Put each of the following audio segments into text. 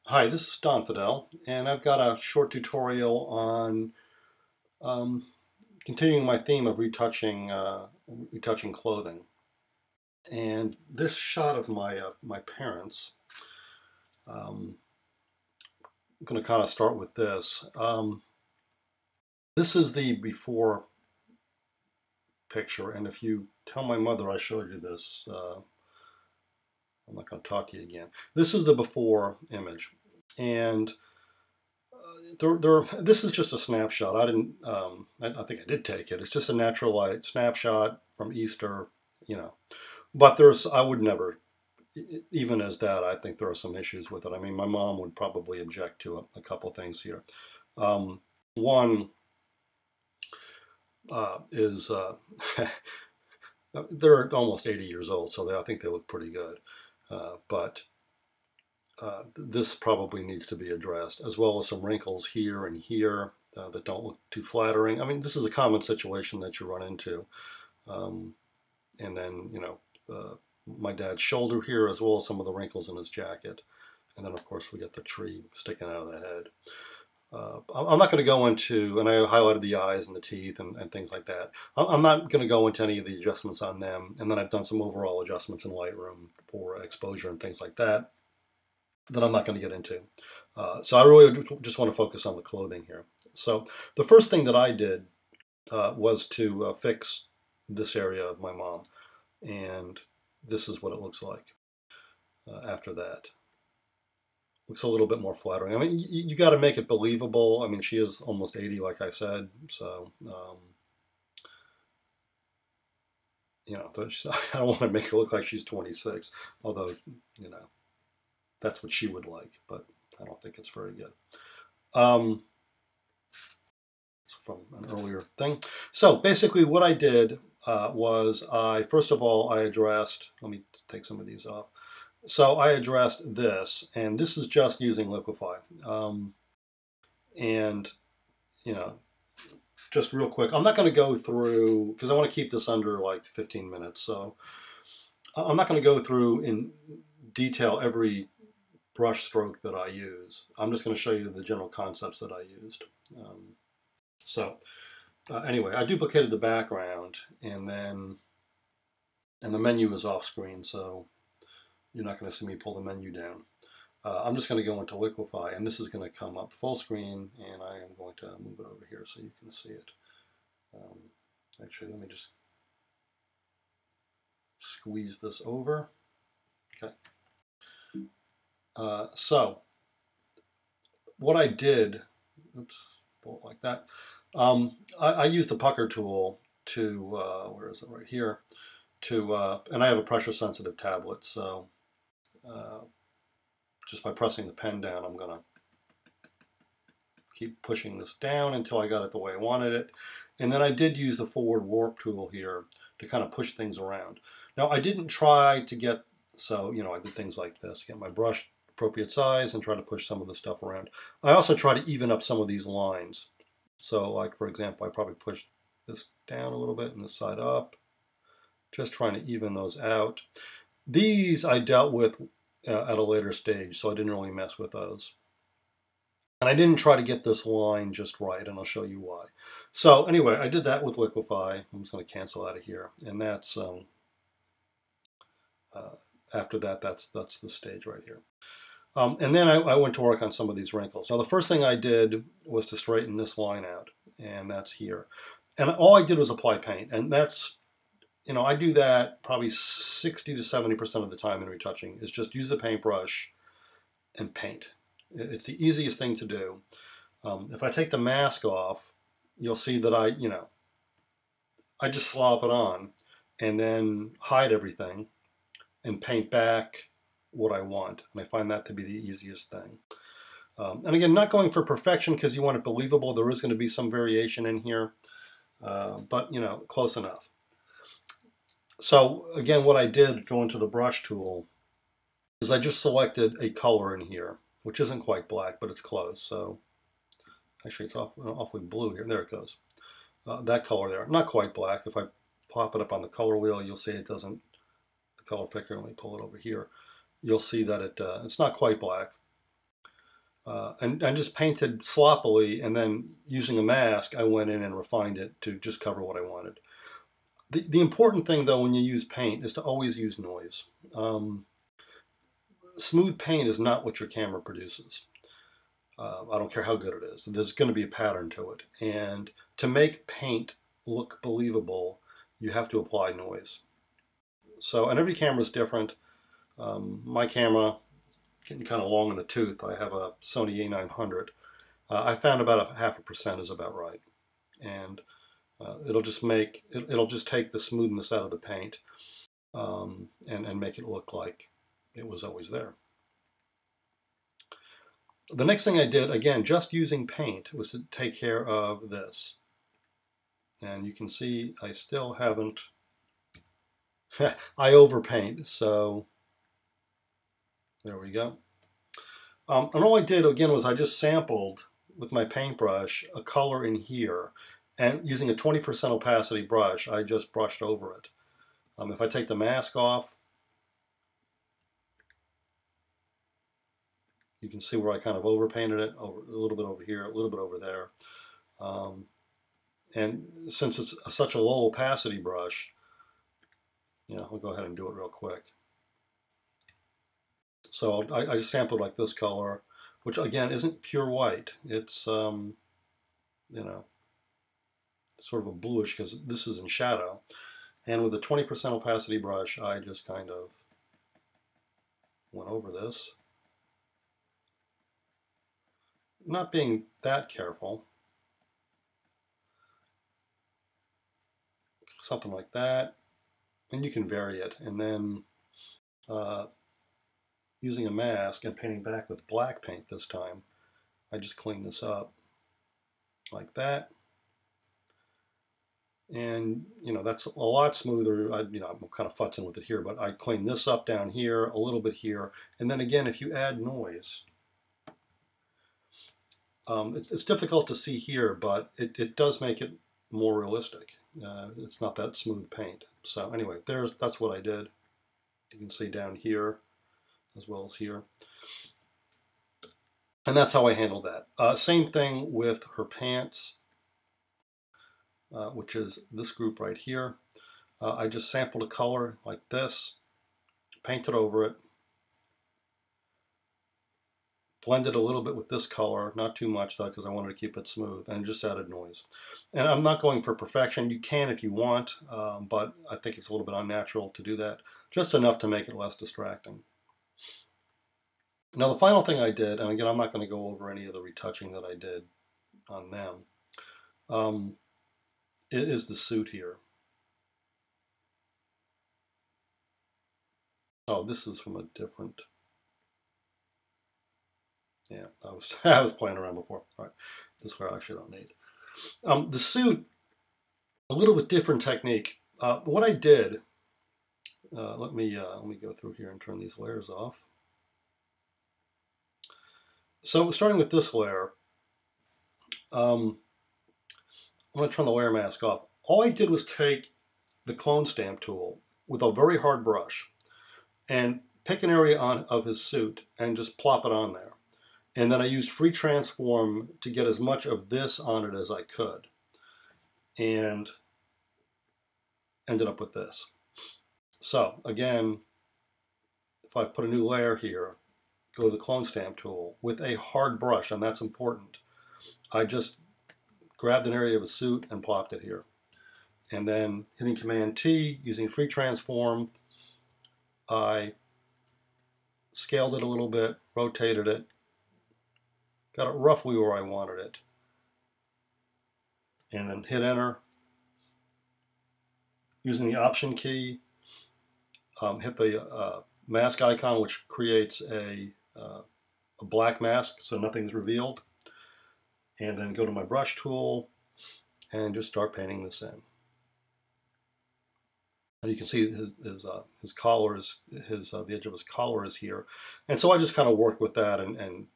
Hi, this is Don Fidel, and I've got a short tutorial on um, continuing my theme of retouching clothing. And this shot of my parents, I'm going to kind of start with this. This is the before picture, and if you tell my mother I showed you this, I'm not going to talk to you again. This is the before image, and this is just a snapshot. I didn't. I think I did take it. It's just a natural light snapshot from Easter, you know. But I would never, even as that, I think there are some issues with it. I mean, my mom would probably object to a couple things here. One is they're almost 80 years old, so I think they look pretty good. But this probably needs to be addressed, as well as some wrinkles here and here that don't look too flattering. I mean, this is a common situation that you run into. And then, my dad's shoulder here, as well as some of the wrinkles in his jacket. And then, of course, we get the tree sticking out of the head. I'm not going to go into, and I highlighted the eyes and the teeth and things like that. I'm not going to go into any of the adjustments on them. And then I've done some overall adjustments in Lightroom for exposure and things like that I'm not going to get into. So I really just want to focus on the clothing here. So the first thing that I did was to fix this area of my mom. And this is what it looks like after that. Looks a little bit more flattering. I mean, you got to make it believable. I mean, she is almost 80, like I said. So, I don't want to make her look like she's 26, although, that's what she would like, but I don't think it's very good. It's from an earlier thing. So basically what I did was first of all, I addressed, let me take some of these off. So I addressed this, and this is just using Liquify. And, just real quick, I'm not going to go through, because I want to keep this under like 15 minutes. So I'm not going to go through in detail every brush stroke that I use. I'm just going to show you the general concepts that I used. Anyway, I duplicated the background, and the menu is off screen, so you're not going to see me pull the menu down. I'm just going to go into Liquify, and this is going to come up full screen, and I am going to move it over here so you can see it. Actually, let me just squeeze this over. Okay. So what I did, oops, pull it like that. I used the pucker tool to, where is it, right here, and I have a pressure sensitive tablet, so just by pressing the pen down, I'm going to keep pushing this down until I got it the way I wanted it. And then I did use the forward warp tool here to kind of push things around. Now I didn't try to get, I did things like this, get my brush appropriate size and try to push some of the stuff around. I also try to even up some of these lines. So like, for example, I probably pushed this down a little bit and this side up, just trying to even those out. These I dealt with at a later stage, so I didn't really mess with those. And I didn't try to get this line just right, and I'll show you why. So anyway, I did that with Liquify. I'm just going to cancel out of here. And that's, after that, that's the stage right here. And then I went to work on some of these wrinkles. Now the first thing I did was to straighten this line out, and that's here. And all I did was apply paint, and that's, I do that probably 60 to 70% of the time in retouching, is just use the paintbrush and paint. It's the easiest thing to do. If I take the mask off, you'll see that I just slop it on and then hide everything and paint back what I want. And I find that to be the easiest thing. And again, not going for perfection because you want it believable. There is going to be some variation in here, but close enough. So again, what I did going to the brush tool is I just selected a color in here, which isn't quite black, but it's close. So actually it's awfully blue here. There it goes. That color there, not quite black. If I pop it up on the color wheel, you'll see it doesn't, the color picker, let me pull it over here. You'll see that it's not quite black. and just painted sloppily, and then using a mask, I went in and refined it to just cover what I wanted. The important thing, though, when you use paint is to always use noise. Smooth paint is not what your camera produces. I don't care how good it is. There's going to be a pattern to it. And to make paint look believable, you have to apply noise. So, and every camera is different. My camera, getting kind of long in the tooth, I have a Sony A900. I found about 0.5% is about right. And it'll just take the smoothness out of the paint, and make it look like it was always there. The next thing I did, again, just using paint, was to take care of this. And you can see I still haven't, I overpaint, so there we go. And all I did, again, was I just sampled with my paintbrush a color in here, and using a 20% opacity brush, I just brushed over it. If I take the mask off, you can see where I kind of overpainted it, a little bit over here, a little bit over there. And since it's such a low opacity brush, I'll go ahead and do it real quick. So I just sampled like this color, which again isn't pure white. It's sort of a bluish because this is in shadow. And with a 20% opacity brush, I just kind of went over this. Not being that careful. Something like that. And you can vary it. And then using a mask and painting back with black paint this time, I just clean this up like that. And that's a lot smoother. I'm kind of futzing with it here, but I clean this up down here, a little bit here, and then again, if you add noise, it's difficult to see here, but it does make it more realistic. It's not that smooth paint. So anyway, that's what I did. You can see down here as well as here. And that's how I handled that. Same thing with her pants, which is this group right here. I just sampled a color like this, painted over it, blended a little bit with this color, not too much though, because I wanted to keep it smooth, and just added noise. And I'm not going for perfection. You can if you want, but I think it's a little bit unnatural to do that. Just enough to make it less distracting. Now the final thing I did, and again I'm not going to go over any of the retouching that I did on them, is the suit here. Oh, this is from a different. Yeah, I was playing around before. All right, this one I actually don't need. The suit, a little bit different technique. What I did, let me go through here and turn these layers off. So starting with this layer, I'm going to turn the layer mask off. All I did was take the clone stamp tool with a very hard brush and pick an area of his suit and just plop it on there. And then I used free transform to get as much of this on it as I could. And ended up with this. So again, if I put a new layer here, go to the clone stamp tool with a hard brush, and that's important. I just grabbed an area of a suit and plopped it here. And then hitting Command T, using free transform, I scaled it a little bit, rotated it, got it roughly where I wanted it, and then hit enter. Using the option key, hit the mask icon, which creates a black mask so nothing's revealed, and then go to my brush tool and just start painting this in. And you can see his collar is the edge of his collar is here, and so I just kind of work with that and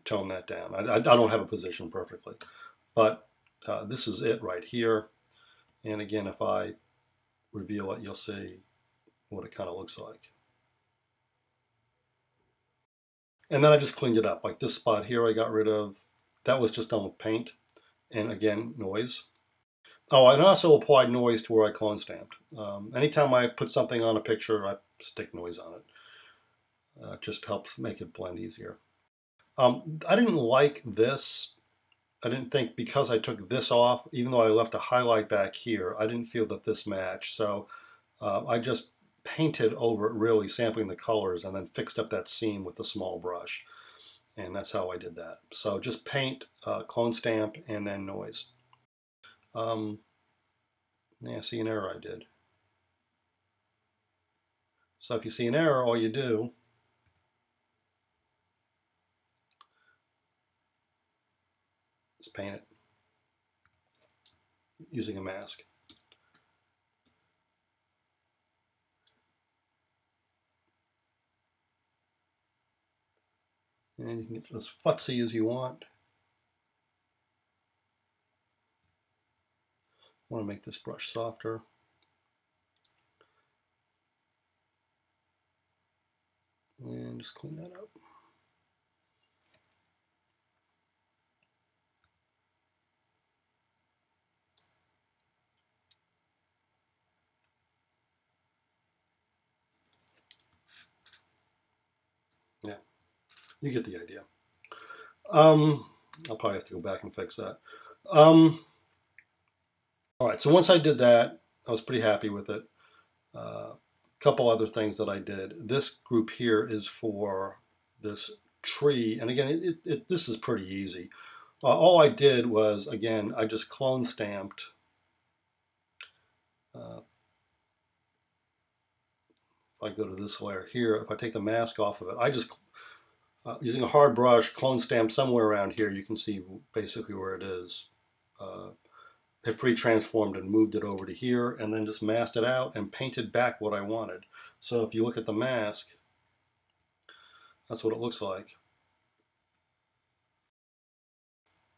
tone that down. I don't have a position perfectly, but this is it right here. And again, if I reveal it, you'll see what it kind of looks like. And then I just cleaned it up. Like this spot here I got rid of. That was just done with paint. And again, noise. Oh, and I also applied noise to where I clone stamped. Anytime I put something on a picture, I stick noise on it. It just helps make it blend easier. I didn't like this. I didn't think because I took this off, even though I left a highlight back here, I didn't feel that this matched. So I just painted over it, really sampling the colors, and then fixed up that seam with the small brush. And that's how I did that. So just paint, clone stamp, and then noise. Yeah, see an error I did. So if you see an error, all you do is paint it using a mask. And you can get as futzy as you want. I want to make this brush softer. And just clean that up. Yeah, you get the idea. I'll probably have to go back and fix that. All right, so once I did that, I was pretty happy with it. A couple other things that I did. This group here is for this tree, and again, this is pretty easy. All I did was, again, I just clone stamped if I go to this layer here, if I take the mask off of it, I just, using a hard brush, clone stamp somewhere around here, you can see basically where it is. It free transformed and moved it over to here, and then just masked it out and painted back what I wanted. So if you look at the mask, that's what it looks like.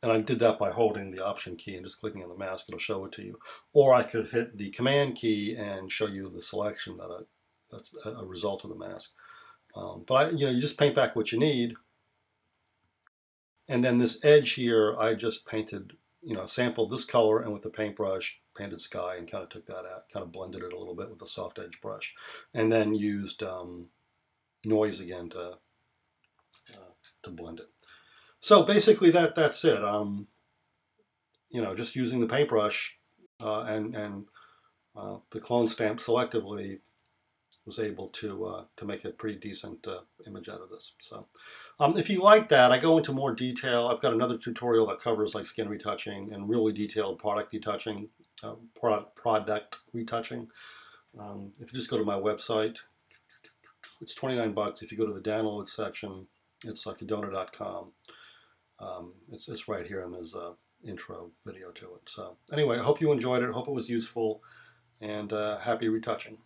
And I did that by holding the Option key and just clicking on the mask, it'll show it to you. Or I could hit the Command key and show you the selection that's a result of the mask. But you just paint back what you need. And then this edge here, I just painted, sampled this color, and with the paintbrush, painted sky and kind of took that out, kind of blended it a little bit with the soft edge brush. And then used noise again to blend it. So basically that's it. Just using the paintbrush and the clone stamp selectively was able to make a pretty decent image out of this. So if you like that, I go into more detail. I've got another tutorial that covers like skin retouching and really detailed product retouching. If you just go to my website, it's $29. If you go to the download section, it's like Cadona.com. It's right here, and there's an intro video to it. So anyway, I hope you enjoyed it. I hope it was useful, and happy retouching.